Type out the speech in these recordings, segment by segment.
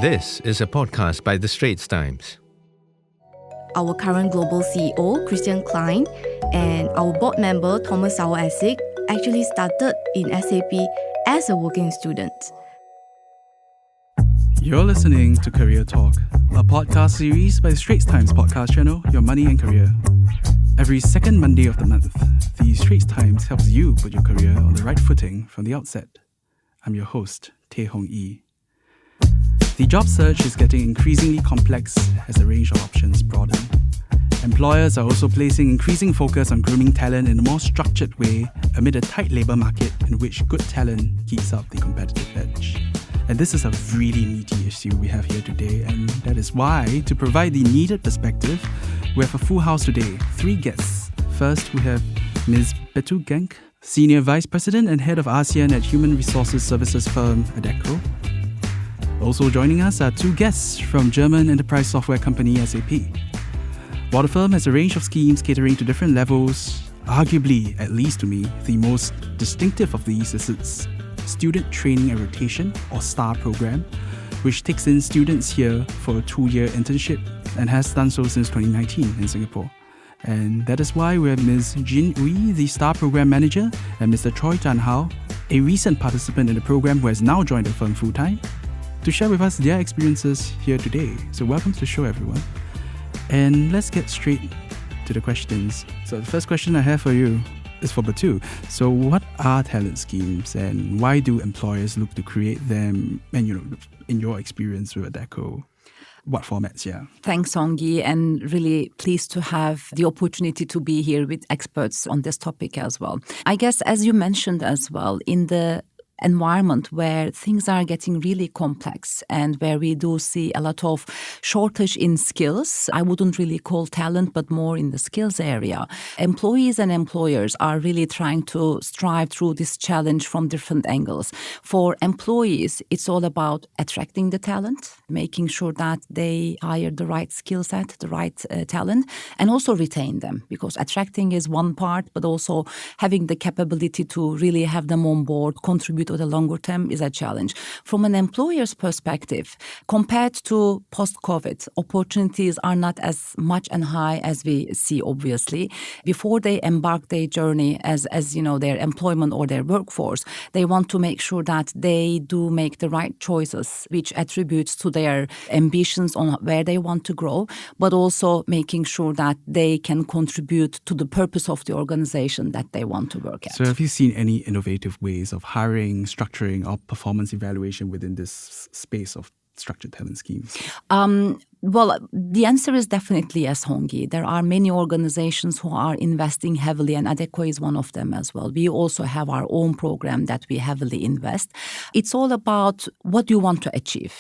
This is a podcast by the Straits Times. Our current global CEO, Christian Klein, and our board member, Thomas Sauer-Essig, actually started in SAP as a working student. You're listening to Career Talk, a podcast series by the Straits Times podcast channel, Your Money and Career. Every second Monday of the month, the Straits Times helps you put your career on the right footing from the outset. I'm your host, Tay Hong Yi. The job search is getting increasingly complex as the range of options broaden. Employers are also placing increasing focus on grooming talent in a more structured way amid a tight labour market in which good talent keeps up the competitive edge. And this is a really meaty issue we have here today, and that is why, to provide the needed perspective, we have a full house today, 3 guests. First, we have Ms. Betul Genc, Senior Vice President and Head of Asean at Human Resources Services firm Adecco. Also joining us are 2 guests from German enterprise software company SAP. While the firm has a range of schemes catering to different levels, arguably, at least to me, the most distinctive of these is its Student Training and Rotation, or STAR program, which takes in students here for a 2-year internship and has done so since 2019 in Singapore. And that is why we have Ms. Jean Ooi, the STAR program manager, and Mr. Choy Zhan Hao, a recent participant in the program who has now joined the firm full-time, to share with us their experiences here today. So welcome to the show, everyone. And let's get straight to the questions. So the first question I have for you is for Betul. So what are talent schemes and why do employers look to create them? And, in your experience with Adecco, what formats, Thanks, Hong Yi, and really pleased to have the opportunity to be here with experts on this topic as well. I guess, as you mentioned as well, in the environment where things are getting really complex and where we do see a lot of shortage in skills, I wouldn't really call talent, but more in the skills area. Employees and employers are really trying to strive through this challenge from different angles. For employees, it's all about attracting the talent, making sure that they hire the right skill set, the right talent, and also retain them, because attracting is one part, but also having the capability to really have them on board, contribute to the longer term is a challenge. From an employer's perspective, compared to post-COVID, opportunities are not as much and high as we see, obviously. Before they embark their journey as their employment or their workforce, they want to make sure that they do make the right choices, which attributes to their ambitions on where they want to grow, but also making sure that they can contribute to the purpose of the organization that they want to work at. So have you seen any innovative ways of hiring, structuring, or performance evaluation within this space of structured talent schemes? Well, the answer is definitely yes, Hong Yi. There are many organizations who are investing heavily, and Adecco is one of them as well. We also have our own program that we heavily invest. It's all about what do you want to achieve.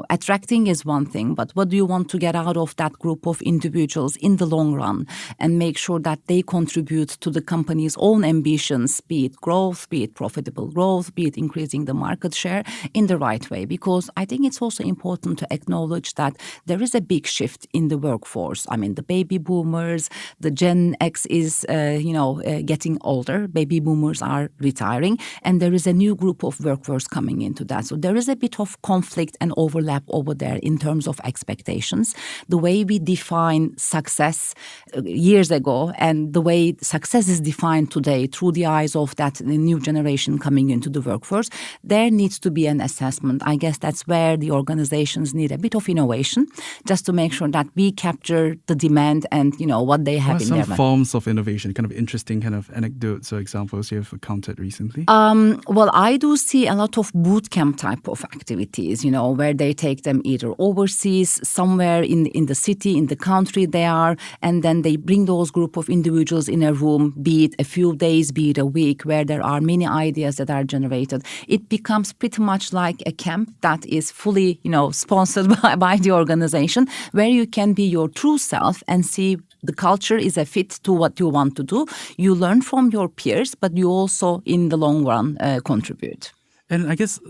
Attracting is one thing, but what do you want to get out of that group of individuals in the long run, and make sure that they contribute to the company's own ambitions, be it growth, be it profitable growth, be it increasing the market share in the right way. Because I think it's also important to acknowledge that there is a big shift in the workforce. I mean, the baby boomers, the Gen X is, getting older. Baby boomers are retiring, and there is a new group of workforce coming into that. So there is a bit of conflict and overlap over there in terms of expectations. The way we define success years ago and the way success is defined today through the eyes of that new generation coming into the workforce, there needs to be an assessment. I guess that's where the organizations need a bit of innovation, just to make sure that we capture the demand and, what they have in their mind. Some forms of innovation, kind of interesting kind of anecdotes or examples you have encountered recently? Well, I do see a lot of boot camp type of activities, where they take them either overseas, somewhere in the city, in the country they are, and then they bring those group of individuals in a room, be it a few days, be it a week, where there are many ideas that are generated. It becomes pretty much like a camp that is fully, sponsored by the organization, where you can be your true self and see the culture is a fit to what you want to do. You learn from your peers, but you also, in the long run, contribute. And I guess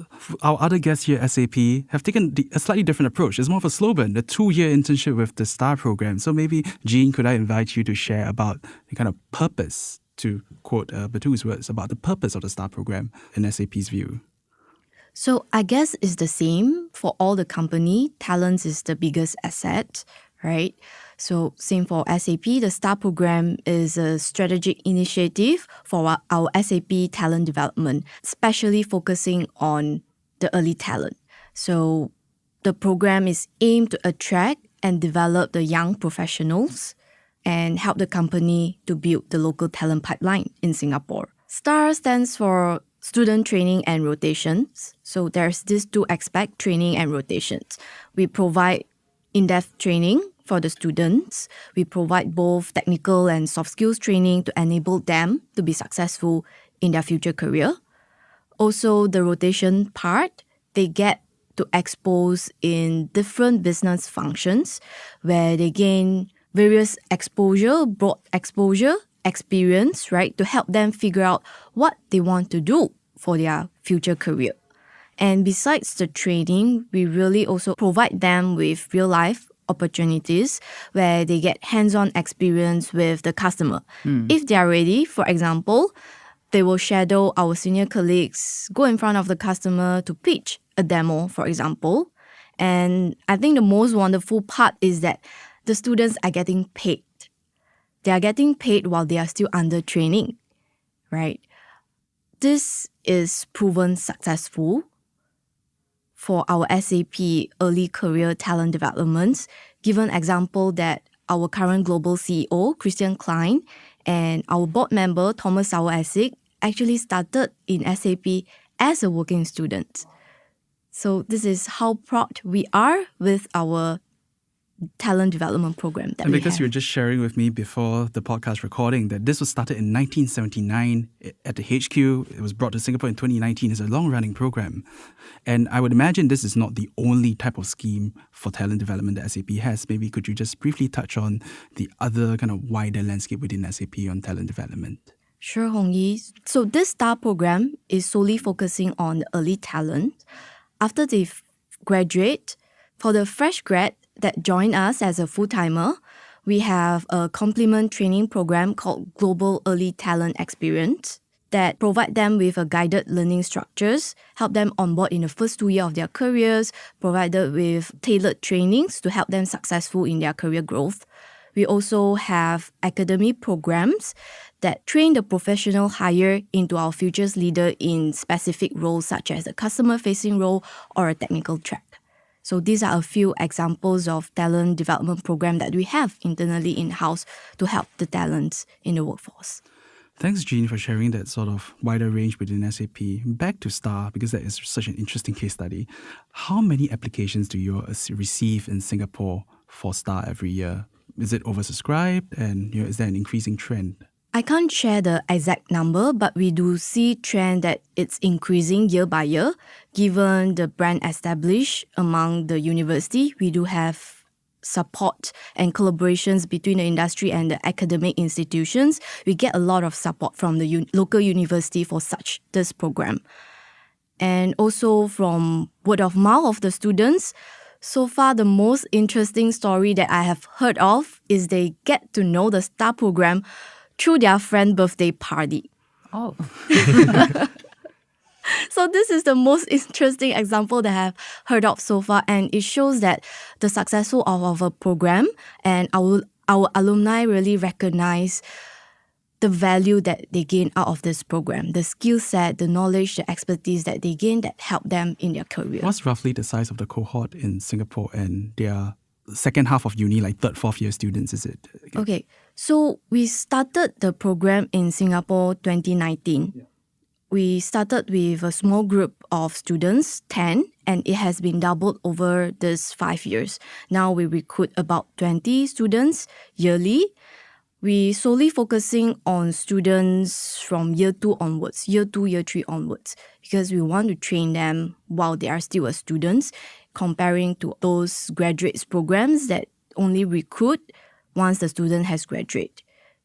our other guests here at SAP have taken a slightly different approach. It's more of a slogan, the 2-year internship with the STAR program. So maybe, Jean, could I invite you to share about the kind of purpose, to quote Betul's words, about the purpose of the STAR program in SAP's view? So I guess it's the same for all the company. Talent is the biggest asset, right? So same for SAP, the STAR program is a strategic initiative for our SAP talent development, especially focusing on the early talent. So the program is aimed to attract and develop the young professionals and help the company to build the local talent pipeline in Singapore. STAR stands for student training and rotations. So there's these two aspects, training and rotations. We provide in-depth training for the students. We provide both technical and soft skills training to enable them to be successful in their future career. Also, the rotation part, they get to expose in different business functions where they gain various exposure, broad exposure, experience, right, to help them figure out what they want to do for their future career. And besides the training, we really also provide them with real-life opportunities where they get hands-on experience with the customer. If they are ready, for example, they will shadow our senior colleagues, go in front of the customer to pitch a demo, for example. And I think the most wonderful part is that the students are getting paid. They are getting paid while they are still under training, right? This is proven successful for our SAP early career talent developments, given example that our current global CEO, Christian Klein, and our board member, Thomas Sauer-Essig, actually started in SAP as a working student. So this is how proud we are with our talent development program that and we because have. you were just sharing with me before the podcast recording that this was started in 1979 at the HQ. It was brought to Singapore in 2019. It's a long-running program. And I would imagine this is not the only type of scheme for talent development that SAP has. Maybe could you just briefly touch on the other kind of wider landscape within SAP on talent development? Sure, Hong Yi. So this STAR program is solely focusing on early talent. After they graduate, for the fresh grad that join us as a full-timer, we have a complement training program called Global Early Talent Experience that provide them with a guided learning structures, help them onboard in the first 2 years of their careers, provided with tailored trainings to help them successful in their career growth. We also have academic programs that train the professional hire into our futures leader in specific roles such as a customer-facing role or a technical track. So these are a few examples of talent development program that we have internally in-house to help the talents in the workforce. Thanks, Jean, for sharing that sort of wider range within SAP. Back to STAR, because that is such an interesting case study. How many applications do you receive in Singapore for STAR every year? Is it oversubscribed, and is there an increasing trend? I can't share the exact number, but we do see trend that it's increasing year by year. Given the brand established among the university, we do have support and collaborations between the industry and the academic institutions. We get a lot of support from the local university for this program. And also from word of mouth of the students, so far the most interesting story that I have heard of is they get to know the STAR program through their friend birthday party. Oh. So this is the most interesting example that I have heard of so far, and it shows that the successful of our program and our alumni really recognize the value that they gain out of this program, the skill set, the knowledge, the expertise that they gain that help them in their career. What's roughly the size of the cohort in Singapore and their second half of uni, like third, fourth year students, is it? Okay, so we started the program in Singapore 2019. Yeah. We started with a small group of students, 10, and it has been doubled over this 5 years. Now we recruit about 20 students yearly. We solely focusing on students from year 2 onwards, year 2, year 3 onwards, because we want to train them while they are still a students, comparing to those graduates programs that only recruit once the student has graduated.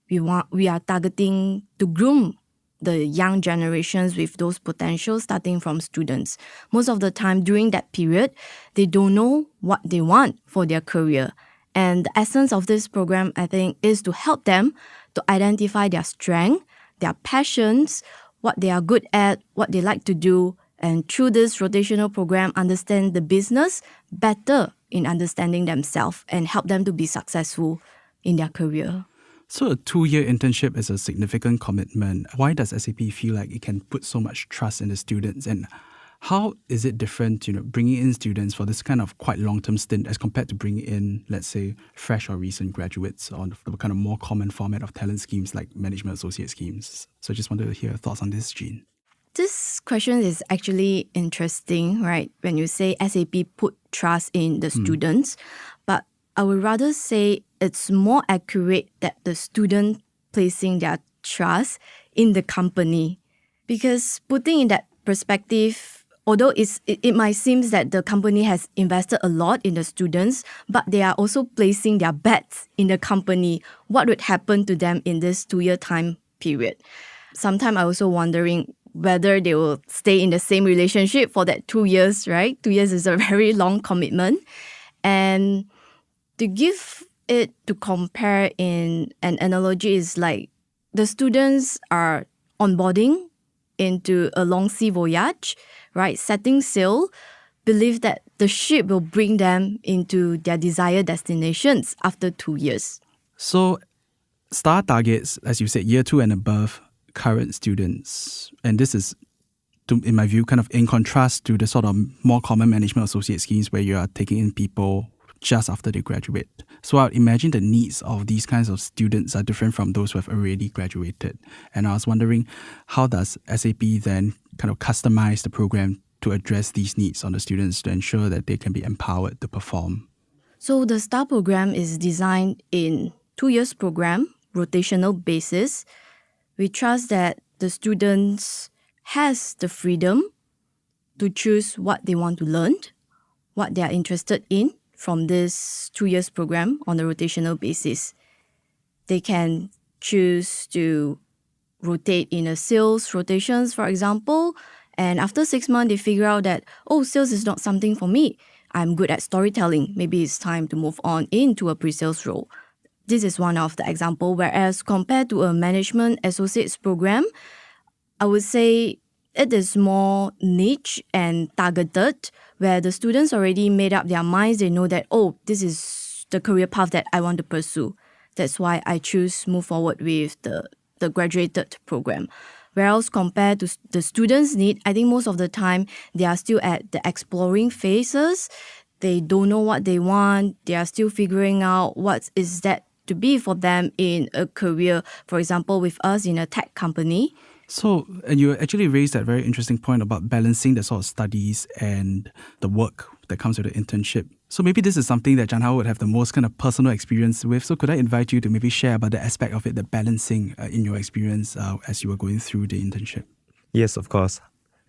We are targeting to groom the young generations with those potentials starting from students. Most of the time during that period, they don't know what they want for their career. And the essence of this program, I think, is to help them to identify their strength, their passions, what they are good at, what they like to do, And through this rotational program, understand the business better in understanding themselves and help them to be successful in their career. So a 2-year internship is a significant commitment. Why does SAP feel like it can put so much trust in the students? And how is it different, bringing in students for this kind of quite long-term stint as compared to bringing in, let's say, fresh or recent graduates on the kind of more common format of talent schemes like management associate schemes? So I just wanted to hear your thoughts on this, Jean. This question is actually interesting, right? When you say SAP put trust in the students, but I would rather say it's more accurate that the student placing their trust in the company. Because putting in that perspective, although it might seem that the company has invested a lot in the students, but they are also placing their bets in the company. What would happen to them in this 2-year time period? Sometimes I also wondering whether they will stay in the same relationship for that 2 years, right? 2 years is a very long commitment. And to give it to compare in an analogy is like the students are onboarding into a long sea voyage, right? Setting sail, believe that the ship will bring them into their desired destinations after 2 years. So STAR targets, as you said, year 2 and above current students. And this is, in my view, kind of in contrast to the sort of more common management associate schemes where you are taking in people just after they graduate. So I would imagine the needs of these kinds of students are different from those who have already graduated. And I was wondering, how does SAP then kind of customize the program to address these needs on the students to ensure that they can be empowered to perform? So the STAR program is designed in 2 years program, rotational basis. We trust that the students has the freedom to choose what they want to learn, what they are interested in from this 2 years program on a rotational basis. They can choose to rotate in a sales rotations, for example, and after 6 months, they figure out that, sales is not something for me. I'm good at storytelling. Maybe it's time to move on into a pre-sales role. This is one of the example, whereas compared to a management associates program, I would say it is more niche and targeted, where the students already made up their minds. They know that, this is the career path that I want to pursue. That's why I choose move forward with the graduated program. Whereas compared to the students' need, I think most of the time they are still at the exploring phases. They don't know what they want. They are still figuring out what is that to be for them in a career, for example, with us in a tech company. So, and you actually raised that very interesting point about balancing the sort of studies and the work that comes with the internship. So maybe this is something that Zhan Hao would have the most kind of personal experience with. So could I invite you to maybe share about the aspect of it, the balancing in your experience as you were going through the internship? Yes, of course.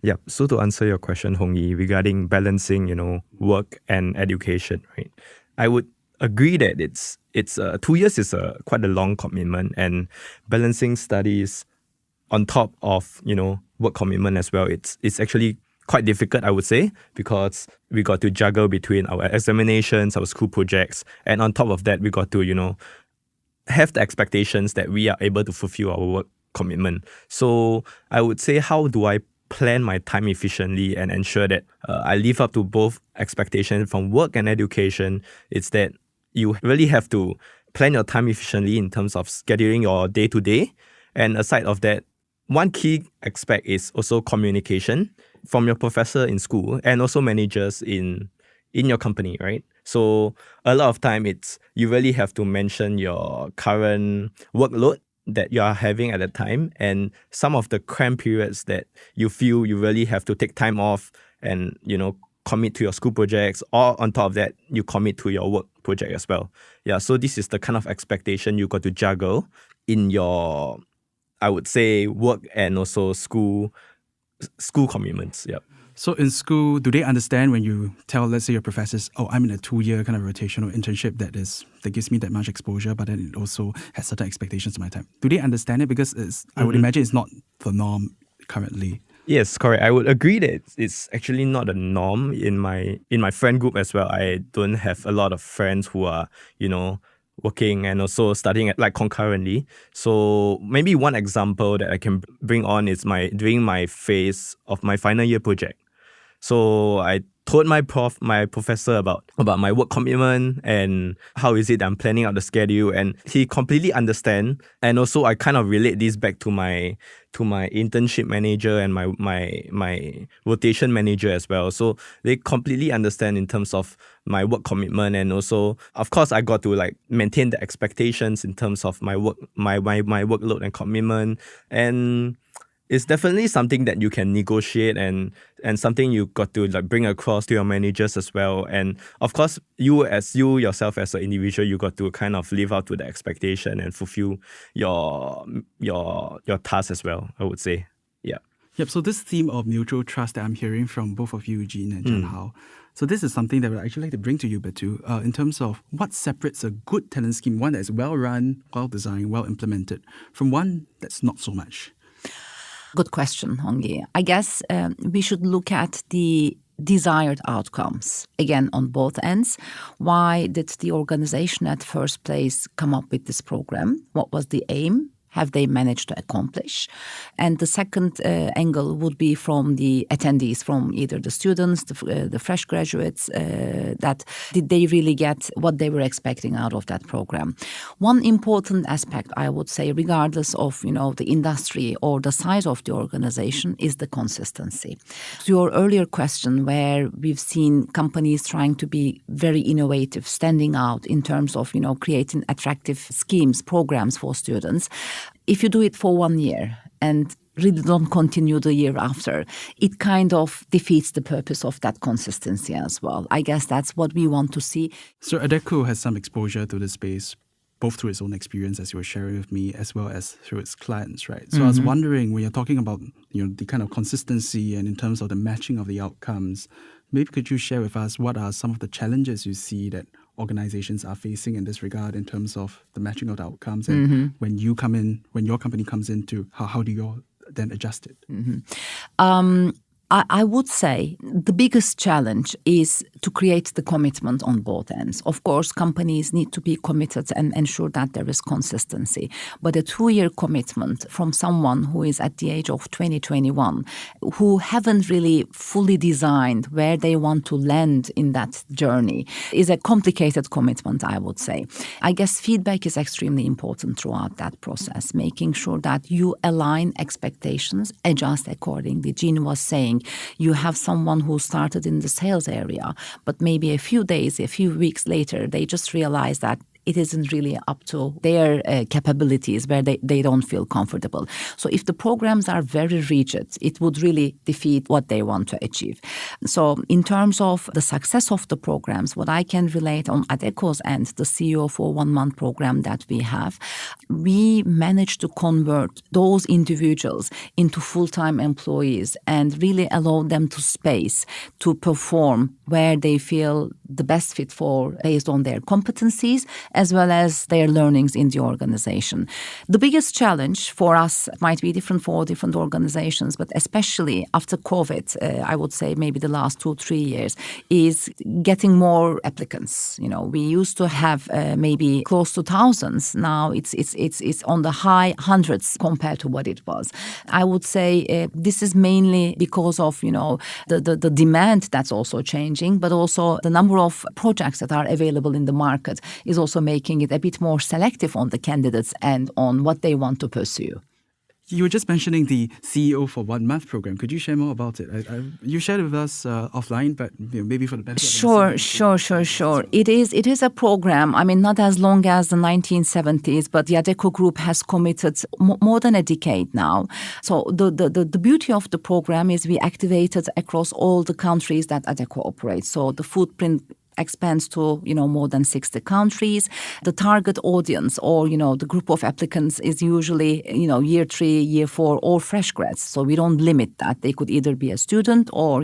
Yeah. So to answer your question, Hong Yi, regarding balancing, work and education, right? I would agree that it's 2 years is quite a long commitment, and balancing studies on top of work commitment as well. It's actually quite difficult, I would say, because we got to juggle between our examinations, our school projects, and on top of that, we got to have the expectations that we are able to fulfill our work commitment. So I would say, how do I plan my time efficiently and ensure that I live up to both expectations from work and education? It's that you really have to plan your time efficiently in terms of scheduling your day-to-day. And aside of that, one key aspect is also communication from your professor in school and also managers in your company, right? So a lot of time it's you really have to mention your current workload that you are having at the time and some of the cram periods that you feel you really have to take time off and, commit to your school projects, or on top of that, you commit to your work project as well. Yeah, so this is the kind of expectation you got to juggle in your, I would say, work and also school commitments. Yeah. So in school, do they understand when you tell, let's say, your professors, I'm in a 2-year kind of rotational internship that gives me that much exposure, but then it also has certain expectations of my time? Do they understand it? Because I would imagine it's not the norm currently. Yes, correct. I would agree that it's actually not a norm in my friend group as well. I don't have a lot of friends who are, working and also studying concurrently. So maybe one example that I can bring on is during my phase of my final year project. So I told my professor about my work commitment and how is it I'm planning out the schedule, and he completely understand. And also I kind of relate this back to my internship manager and my rotation manager as well. So they completely understand in terms of my work commitment, and also of course I got to like maintain the expectations in terms of my work my workload and commitment. And it's definitely something that you can negotiate and something you got to like bring across to your managers as well. And of course, you yourself as an individual, you got to kind of live up to the expectation and fulfill your task as well, I would say. Yeah. Yep. So this theme of mutual trust that I'm hearing from both of you, Jean and Zhan Hao. So this is something that I would actually like to bring to you, Betul, in terms of what separates a good talent scheme, one that is well run, well designed, well implemented, from one that's not so much. Good question, Hong Yi. I guess we should look at the desired outcomes, again, on both ends. Why did the organization at first place come up with this program? What was the aim? Have they managed to accomplish? And the second angle would be from the attendees, from either the students, the fresh graduates, that did they really get what they were expecting out of that program? One important aspect, I would say, regardless of the industry or the size of the organization, is the consistency. To your earlier question, where we've seen companies trying to be very innovative, standing out in terms of creating attractive schemes, programs for students. If you do it for 1 year and really don't continue the year after, it kind of defeats the purpose of that consistency as well. I guess that's what we want to see. So Adecco has some exposure to this space, both through its own experience, as you were sharing with me, as well as through its clients, right? So I was wondering, when you're talking about the kind of consistency and in terms of the matching of the outcomes, maybe could you share with us what are some of the challenges you see that organizations are facing in this regard in terms of the matching of the outcomes, and when your company comes into, how do you then adjust it? I would say the biggest challenge is to create the commitment on both ends. Of course, companies need to be committed and ensure that there is consistency. But a 2-year commitment from someone who is at the age of 20, 21, who haven't really fully designed where they want to land in that journey, is a complicated commitment, I would say. I guess feedback is extremely important throughout that process, making sure that you align expectations, adjust accordingly. Jean was saying, you have someone who started in the sales area, but maybe a few weeks later, they just realize that it isn't really up to their capabilities, where they don't feel comfortable. So if the programs are very rigid, it would really defeat what they want to achieve. So in terms of the success of the programs, what I can relate on Adecco's end, the CEO for 1 month program that we have, we managed to convert those individuals into full-time employees and really allow them to space to perform where they feel the best fit for, based on their competencies as well as their learnings in the organization. The biggest challenge for us might be different for different organizations, but especially after COVID, I would say maybe the last 2-3 years, is getting more applicants. We used to have maybe close to thousands. Now it's on the high hundreds compared to what it was. I would say this is mainly because of the demand that's also changing, but also the number of projects that are available in the market is also making it a bit more selective on the candidates and on what they want to pursue. You were just mentioning the CEO for 1 month program. Could you share more about it? You shared it with us offline, but maybe for the benefit of Sure. It is a program. I mean, not as long as the 1970s, but the Adecco Group has committed more than a decade now. So the beauty of the program is we activated across all the countries that Adecco operates. So the footprint expands to more than 60 countries. The target audience, or the group of applicants, is usually year 3, year 4, or fresh grads. So we don't limit that. They could either be a student or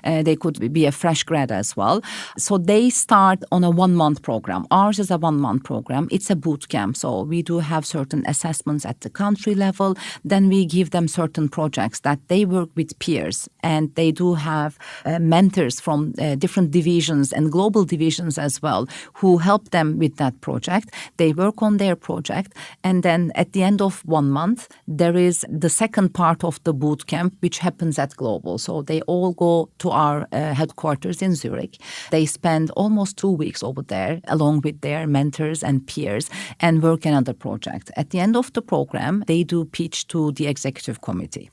they could be a fresh grad as well. So they start on a 1 month program. Ours is a 1 month program. It's a boot camp. So we do have certain assessments at the country level. Then we give them certain projects that they work with peers and they do have mentors from different divisions and global divisions as well who help them with that project. They work on their project, and then at the end of 1 month, there is the second part of the boot camp, which happens at Global. So they all go to our headquarters in Zurich. They spend almost 2 weeks over there along with their mentors and peers and work another project. At the end of the program, they do pitch to the executive committee.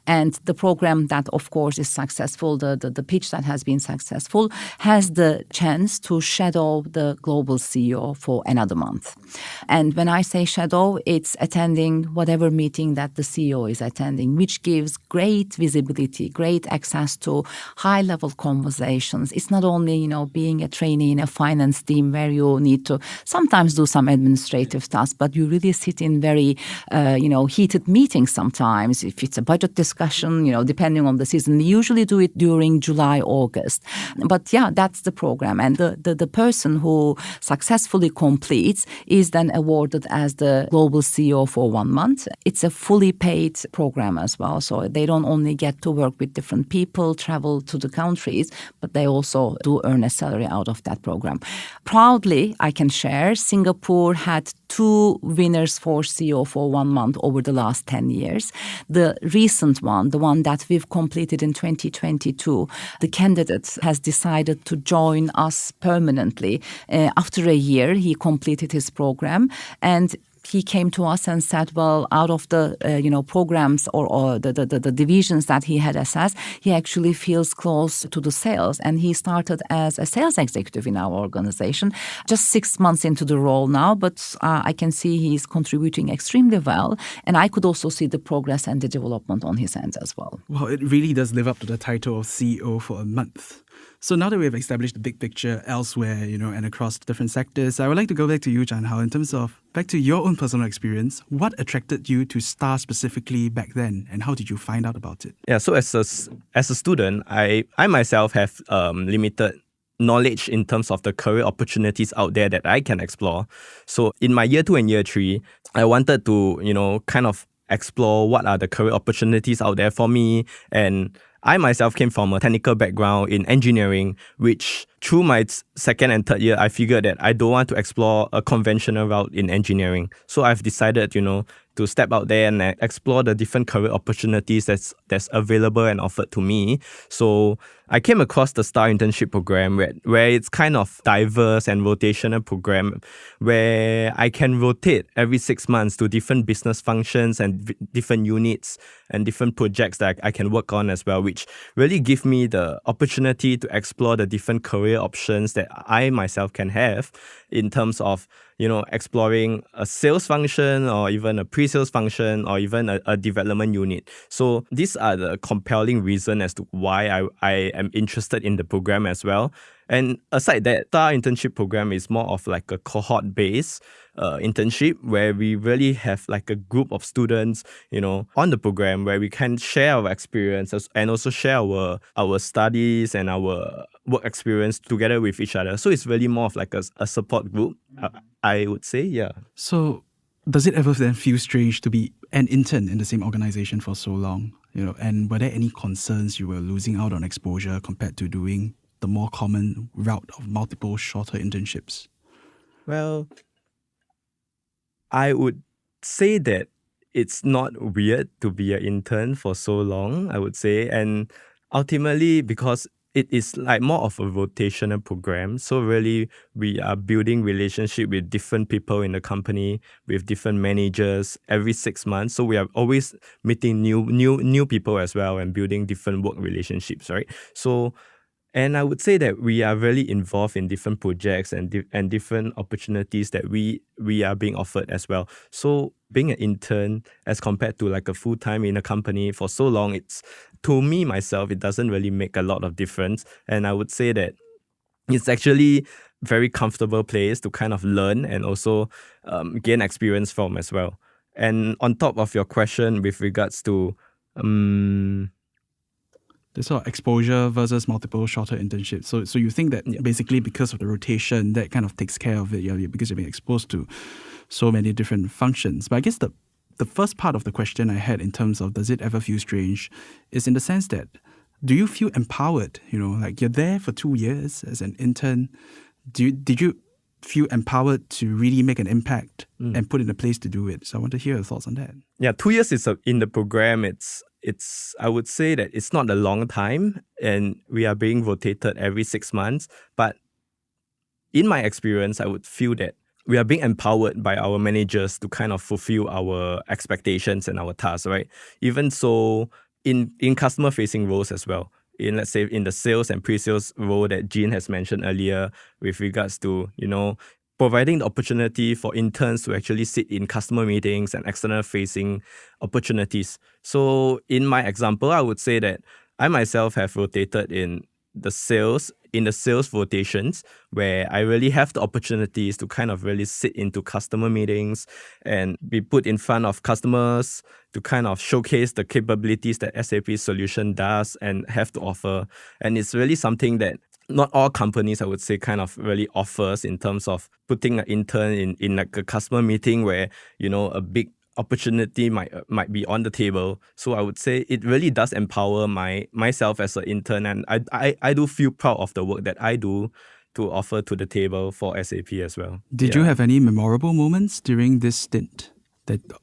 And the program that, of course, is successful, the pitch that has been successful, has the chance to shadow the global CEO for another month. And when I say shadow, it's attending whatever meeting that the CEO is attending, which gives great visibility, great access to high-level conversations. It's not only, being a trainee in a finance team where you need to sometimes do some administrative tasks, but you really sit in very, heated meetings sometimes. If it's a budget discussion, depending on the season, we usually do it during July, August. But yeah, that's the program. And the person who successfully completes is then awarded as the global CEO for 1 month. It's a fully paid program as well. So they don't only get to work with different people, travel to the countries, but they also do earn a salary out of that program. Proudly, I can share, Singapore had 2 winners for CEO for 1 month over the last 10 years. The recent one, the one that we've completed in 2022, the candidate has decided to join us permanently. After a year, he completed his program, and he came to us and said, well, out of the programs or the divisions that he had assessed, he actually feels close to the sales. And he started as a sales executive in our organization, just 6 months into the role now. But I can see he's contributing extremely well. And I could also see the progress and the development on his end as well. Well, it really does live up to the title of CEO for a month. So now that we have established the big picture elsewhere, and across different sectors, I would like to go back to you, Zhan Hao, in terms of back to your own personal experience. What attracted you to STAR specifically back then, and how did you find out about it? Yeah, so as a student, I myself have limited knowledge in terms of the career opportunities out there that I can explore. So in my year 2 and year 3, I wanted to, kind of explore what are the career opportunities out there for me. And I myself came from a technical background in engineering, which through my second and third year, I figured that I don't want to explore a conventional route in engineering. So I've decided, to step out there and explore the different career opportunities that's available and offered to me. So I came across the STAR internship program where it's kind of diverse and rotational program where I can rotate every 6 months to different business functions and different units and different projects that I can work on as well, which really give me the opportunity to explore the different career options that I myself can have in terms of exploring a sales function or even a pre-sales function or even a development unit. So these are the compelling reason as to why I am interested in the program as well. And aside that, STAR internship program is more of like a cohort-based internship where we really have like a group of students, on the program where we can share our experiences and also share our studies and our work experience together with each other. So it's really more of like a support group, I would say, yeah. So does it ever then feel strange to be an intern in the same organization for so long? And were there any concerns you were losing out on exposure compared to doing the more common route of multiple shorter internships? Well, I would say that it's not weird to be an intern for so long, I would say. And ultimately, because it is like more of a rotational program. So really, we are building relationship with different people in the company, with different managers every 6 months. So we are always meeting new people as well and building different work relationships, right? So, and I would say that we are really involved in different projects and different opportunities that we are being offered as well. So being an intern as compared to like a full-time in a company for so long, to me, myself, it doesn't really make a lot of difference. And I would say that it's actually very comfortable place to kind of learn and also gain experience from as well. And on top of your question with regards to the sort of exposure versus multiple shorter internships. So you think that basically because of the rotation, that kind of takes care of it, because you're being exposed to so many different functions. But I guess the first part of the question I had in terms of does it ever feel strange is in the sense that do you feel empowered? Like you're there for 2 years as an intern. Did you feel empowered to really make an impact and put in a place to do it? So I want to hear your thoughts on that. Yeah, 2 years is in the program. It's I would say that it's not a long time, and we are being rotated every 6 months. But in my experience, I would feel that we are being empowered by our managers to kind of fulfill our expectations and our tasks, right? Even so, in customer-facing roles as well. Let's say in the sales and pre-sales role that Jean has mentioned earlier, with regards to providing the opportunity for interns to actually sit in customer meetings and external-facing opportunities. So in my example, I would say that I myself have rotated in the sales rotations, where I really have the opportunities to kind of really sit into customer meetings and be put in front of customers to kind of showcase the capabilities that SAP's solution does and have to offer. And it's really something that not all companies, I would say, kind of really offers in terms of putting an intern in like a customer meeting where, a big opportunity might be on the table. So I would say it really does empower myself as an intern, and I do feel proud of the work that I do to offer to the table for SAP as well. Did you have any memorable moments during this stint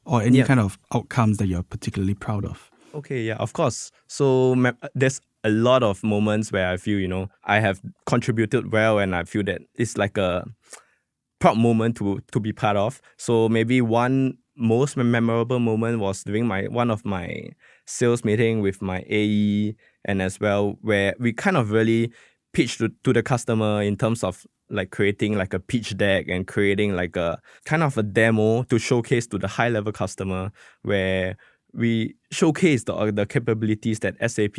or any kind of outcomes that you're particularly proud of? Okay, yeah, of course. So there's a lot of moments where I feel, I have contributed well, and I feel that it's like a proud moment to be part of. So maybe one most memorable moment was during one of my sales meeting with my AE, and as well where we kind of really pitched to the customer in terms of like creating like a pitch deck and creating like a kind of a demo to showcase to the high level customer, where we showcase the capabilities that SAP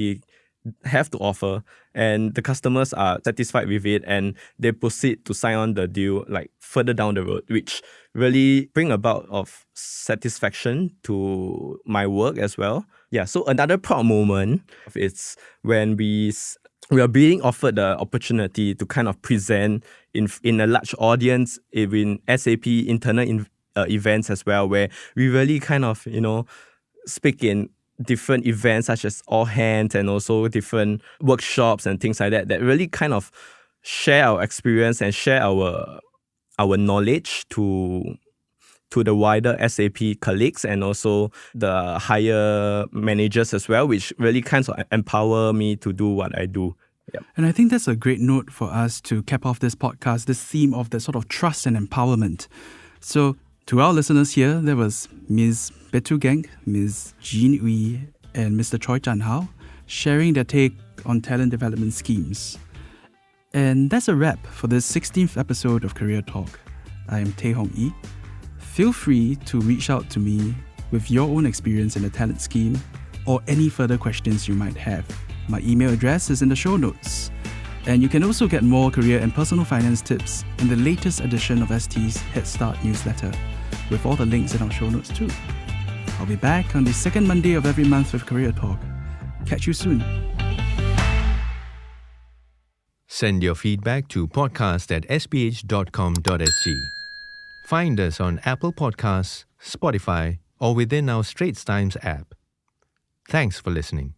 have to offer, and the customers are satisfied with it, and they proceed to sign on the deal like further down the road, which really bring about of satisfaction to my work as well. Yeah, so another proud moment is when we are being offered the opportunity to kind of present in a large audience in SAP internal events as well, where we really kind of speak in different events such as all hands and also different workshops and things like that really kind of share our experience and share our knowledge to the wider SAP colleagues and also the higher managers as well, which really kind of empower me to do what I do. Yep. And I think that's a great note for us to cap off this podcast, this theme of the sort of trust and empowerment. So to our listeners here, there was Ms. Betul Genc, Ms. Jean Ooi, and Mr. Choy Zhan Hao sharing their take on talent development schemes. And that's a wrap for this 16th episode of Career Talk. I am Tay Hong Yi. Feel free to reach out to me with your own experience in the talent scheme or any further questions you might have. My email address is in the show notes. And you can also get more career and personal finance tips in the latest edition of ST's Head Start newsletter, with all the links in our show notes too. I'll be back on the second Monday of every month with Career Talk. Catch you soon. Send your feedback to podcast@sph.com.sg. Find us on Apple Podcasts, Spotify, or within our Straits Times app. Thanks for listening.